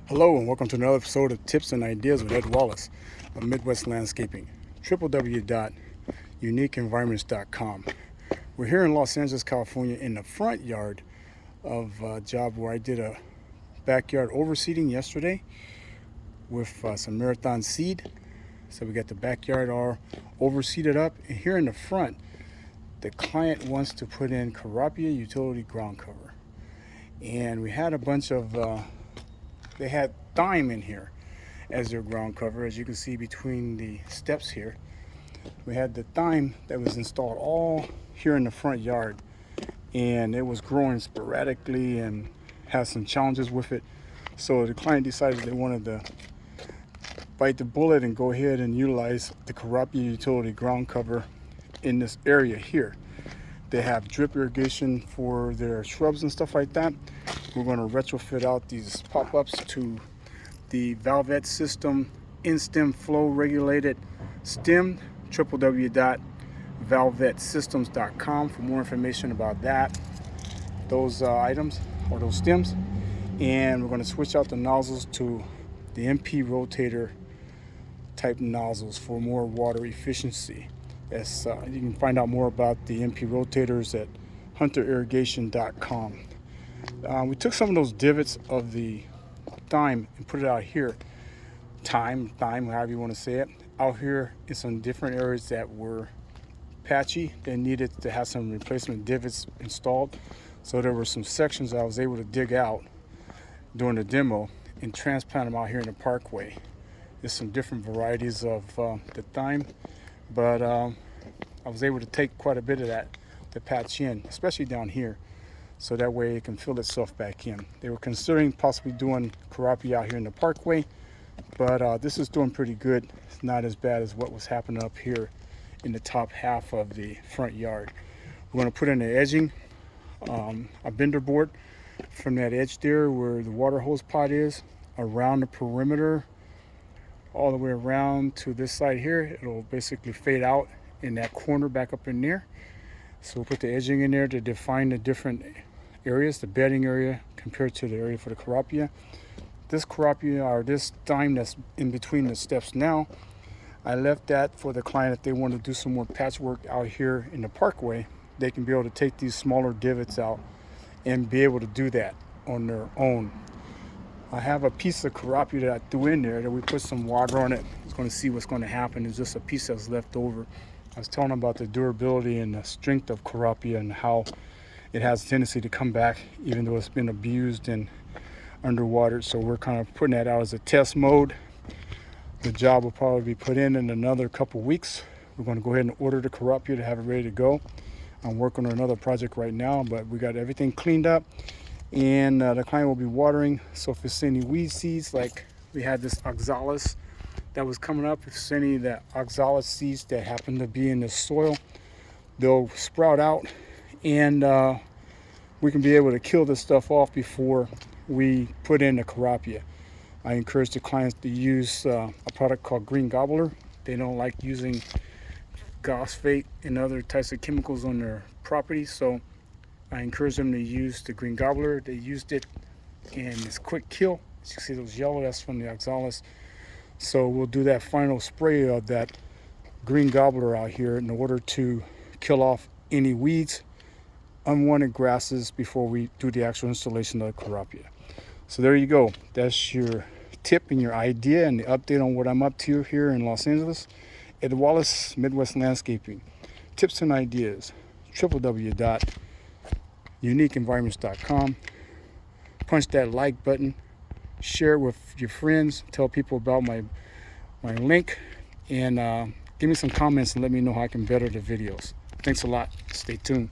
Hello and welcome to another episode of Tips and Ideas with Ed Wallace of Midwest Landscaping, www.uniqueenvironments.com. We're here in Los Angeles, California in the front yard of a job where I did a backyard overseeding yesterday with some marathon seed. So we got the backyard all overseeded up, and here in the front the client wants to put in Kurapia Utility Ground cover. And we had a bunch of they had thyme in here as their ground cover. As you can see between the steps here, we had the thyme that was installed all here in the front yard, and it was growing sporadically and had some challenges with it. So the client decided they wanted to bite the bullet and go ahead and utilize the Kurapia Utility Ground cover in this area here. They have drip irrigation for their shrubs and stuff like that. We're going to retrofit out these pop-ups to the Valvet system in-stem flow regulated stem, www.valvetsystems.com for more information about that, those items or those stems. And we're going to switch out the nozzles to the MP rotator type nozzles for more water efficiency. As you can find out more about the MP rotators at hunterirrigation.com. We took some of those divots of the thyme and put it out here, thyme, however you want to say it, out here in some different areas that were patchy. They needed to have some replacement divots installed. So there were some sections I was able to dig out during the demo and transplant them out here in the parkway. There's some different varieties of the thyme, but I was able to take quite a bit of that to patch in, especially down here, so that way it can fill itself back in. They were considering possibly doing Kurapia out here in the parkway, but this is doing pretty good. It's not as bad as what was happening up here in the top half of the front yard. We're going to put in the edging, a bender board from that edge there where the water hose pot is, around the perimeter, all the way around to this side here. It'll basically fade out in that corner back up in there. So we'll put the edging in there to define the different areas, the bedding area compared to the area for the Kurapia. This Kurapia, or this thyme that's in between the steps now, I left that for the client if they want to do some more patchwork out here in the parkway. They can be able to take these smaller divots out and be able to do that on their own. I have a piece of Kurapia that I threw in there that we put some water on it. It's going to see what's going to happen. It's just a piece that's left over. I was telling them about the durability and the strength of Kurapia and how it has a tendency to come back even though it's been abused and underwater. So we're kind of putting that out as a test mode. The job will probably be put in another couple weeks. We're going to go ahead and order the Kurapia to have it ready to go. I'm working on another project right now, but we got everything cleaned up, and the client will be watering. So if it's any weed seeds, like we had this oxalis that was coming up, if it's any of the oxalis seeds that happen to be in the soil, they'll sprout out, and we can be able to kill this stuff off before we put in the Kurapia. I encourage the clients to use a product called Green Gobbler. They don't like using phosphate and other types of chemicals on their property, so I encourage them to use the Green Gobbler. They used it and it's quick kill. As you can see those yellow, that's from the oxalis. So we'll do that final spray of that Green Gobbler out here in order to kill off any weeds, unwanted grasses before we do the actual installation of the Kurapia. So there you go. That's your tip and your idea and the update on what I'm up to here in Los Angeles. Ed Wallace, Midwest Landscaping. Tips and ideas, www.uniqueenvironments.com. Punch that like button, share it with your friends, tell people about my link, and give me some comments and let me know how I can better the videos. Thanks a lot. Stay tuned.